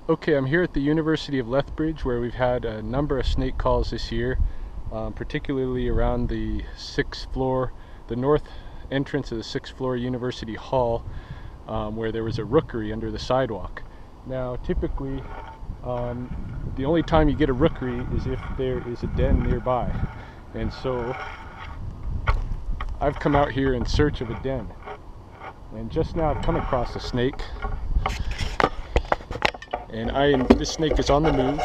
Okay, I'm here at the University of Lethbridge where we've had a number of snake calls this year, particularly around the 6th floor, the north entrance of the 6th floor University Hall, where there was a rookery under the sidewalk. Now, typically, the only time you get a rookery is if there is a den nearby. And so, I've come out here in search of a den. And just now I've come across a snake. And this snake is on the move.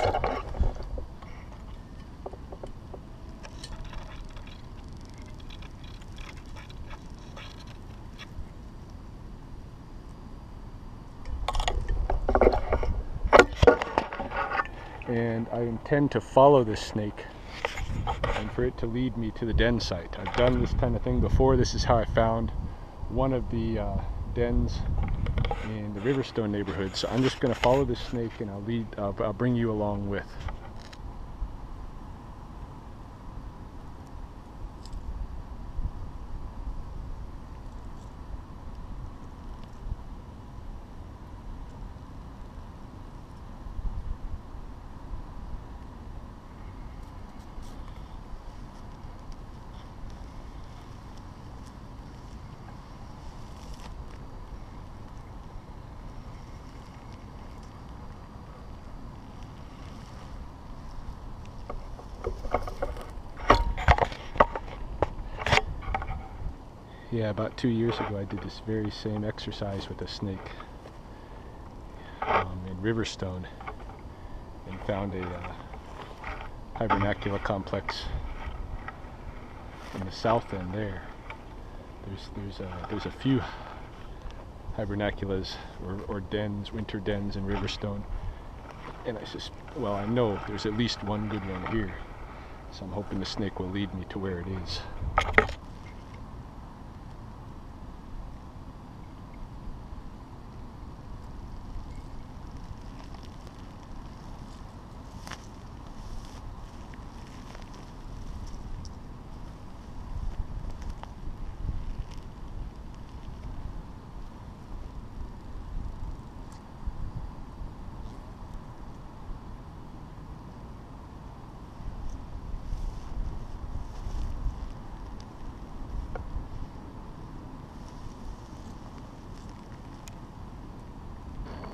And I intend to follow this snake and for it to lead me to the den site. I've done this kind of thing before. This is how I found one of the dens in the Riverstone neighborhood. So I'm just going to follow this snake and I'll bring you along with. Yeah, about 2 years ago I did this very same exercise with a snake in Riverstone and found a hibernaculum complex in the south end there. There's a few hibernaculas or dens, winter dens in Riverstone, and I know there's at least one good one here, so I'm hoping the snake will lead me to where it is.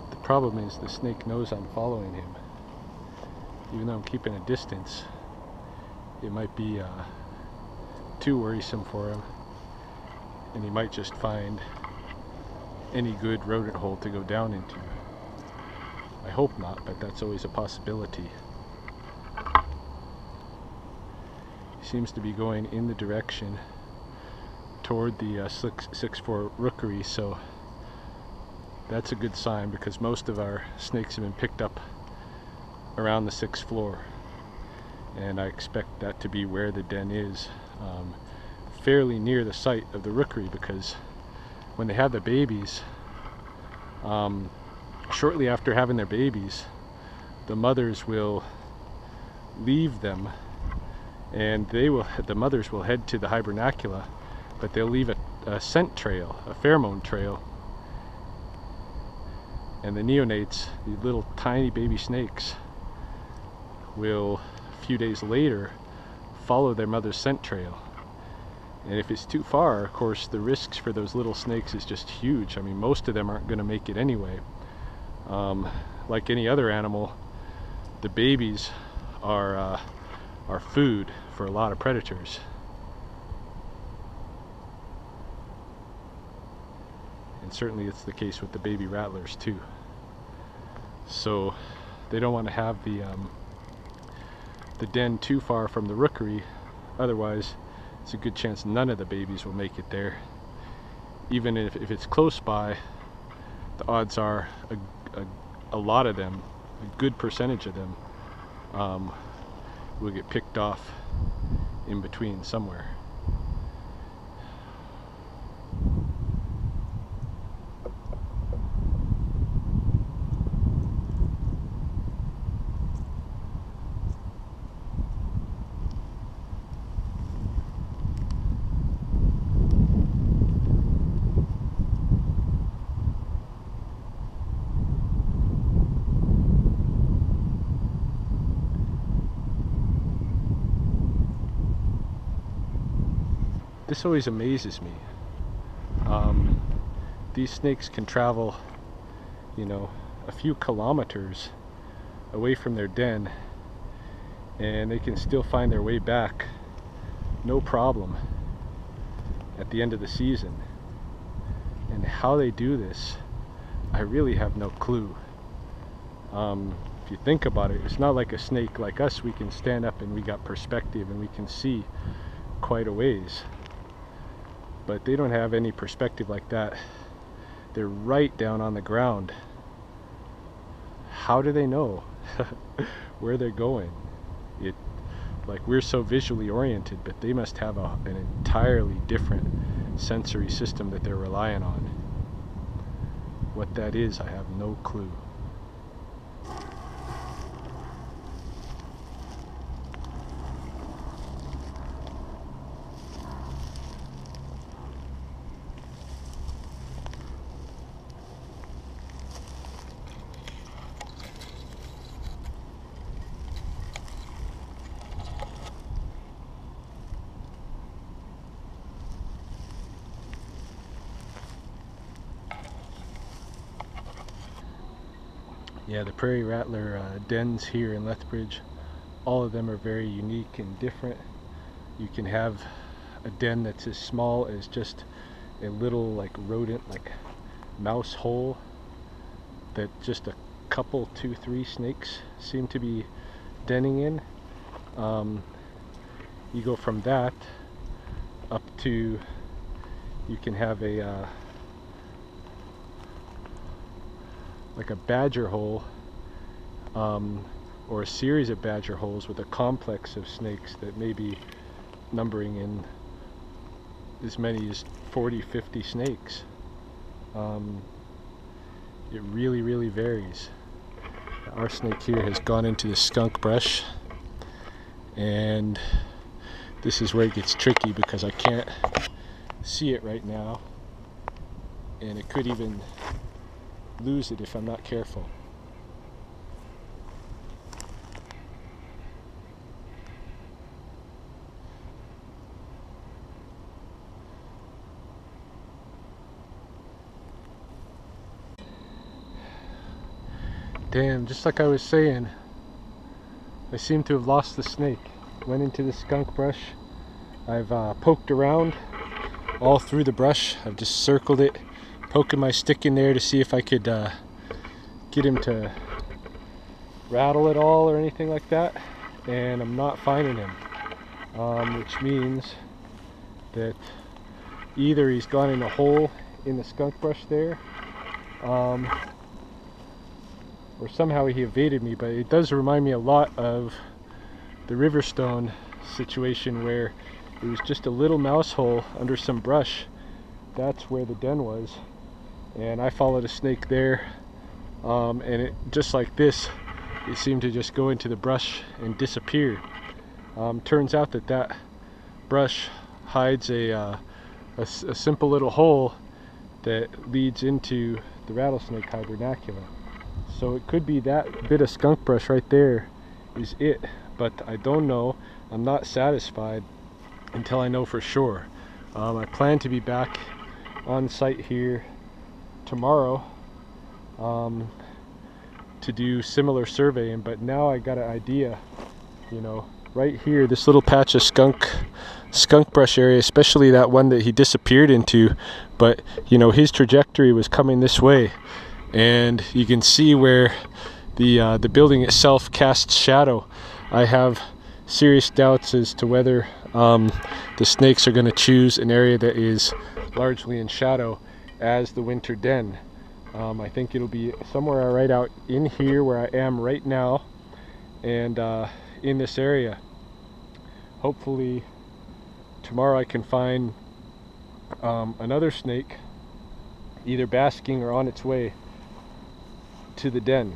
The problem is the snake knows I'm following him. Even though I'm keeping a distance, it might be too worrisome for him, and he might just find any good rodent hole to go down into. I hope not, but that's always a possibility. He seems to be going in the direction toward the 6th floor rookery, so that's a good sign, because most of our snakes have been picked up around the 6th floor, and I expect that to be where the den is, fairly near the site of the rookery, because when they have the babies, shortly after having their babies, the mothers will leave them, and the mothers will head to the hibernacula, but they'll leave a scent trail, a pheromone trail. And the neonates, the little tiny baby snakes, will, a few days later, follow their mother's scent trail. And if it's too far, of course, the risks for those little snakes is just huge. I mean, most of them aren't going to make it anyway. Like any other animal, the babies are food for a lot of predators. And certainly it's the case with the baby rattlers too. So they don't want to have the den too far from the rookery, otherwise it's a good chance none of the babies will make it there. Even if it's close by, the odds are a lot of them, a good percentage of them, will get picked off in between somewhere. this always amazes me. These snakes can travel, you know, a few kilometers away from their den, and they can still find their way back, no problem, at the end of the season. And how they do this, I really have no clue. If you think about it, it's not like a snake like us. We can stand up and we got perspective and we can see quite a ways, but they don't have any perspective like that. They're right down on the ground. How do they know where they're going? Like, we're so visually oriented, but they must have an entirely different sensory system that they're relying on. What that is, I have no clue. Yeah, the prairie rattler dens here in Lethbridge, all of them are very unique and different. You can have a den that's as small as just a little like rodent, like mouse hole, that just a couple, 2, 3 snakes seem to be denning in. You go from that up to, you can have a like a badger hole, or a series of badger holes with a complex of snakes that may be numbering in as many as 40, 50 snakes. It really varies. Our snake here has gone into the skunk brush, and this is where it gets tricky because I can't see it right now, and it could even lose it if I'm not careful. Damn, just like I was saying, I seem to have lost the snake. Went into the skunk brush. I've poked around all through the brush. I've just circled it, poking my stick in there to see if I could get him to rattle at all or anything like that, and I'm not finding him, which means that either he's gone in a hole in the skunk brush there, or somehow he evaded me. But it does remind me a lot of the Riverstone situation, where it was just a little mouse hole under some brush. That's where the den was, and I followed a snake there, and it, just like this, it seemed to just go into the brush and disappear. Turns out that that brush hides a simple little hole that leads into the rattlesnake hibernaculum. So it could be that bit of skunk brush right there is it, but I don't know. I'm not satisfied until I know for sure. I plan to be back on site here tomorrow to do similar surveying, but now I got an idea. You know, right here, this little patch of skunk brush area, especially that one that he disappeared into, but you know, his trajectory was coming this way, and you can see where the building itself casts shadow. I have serious doubts as to whether the snakes are going to choose an area that is largely in shadow as the winter den. I think it'll be somewhere right out in here where I am right now, and in this area. Hopefully tomorrow I can find another snake either basking or on its way to the den.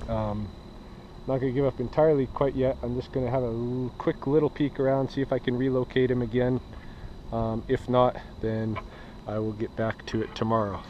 Not going to give up entirely quite yet. I'm just going to have a quick little peek around, see if I can relocate him again. If not, then I will get back to it tomorrow.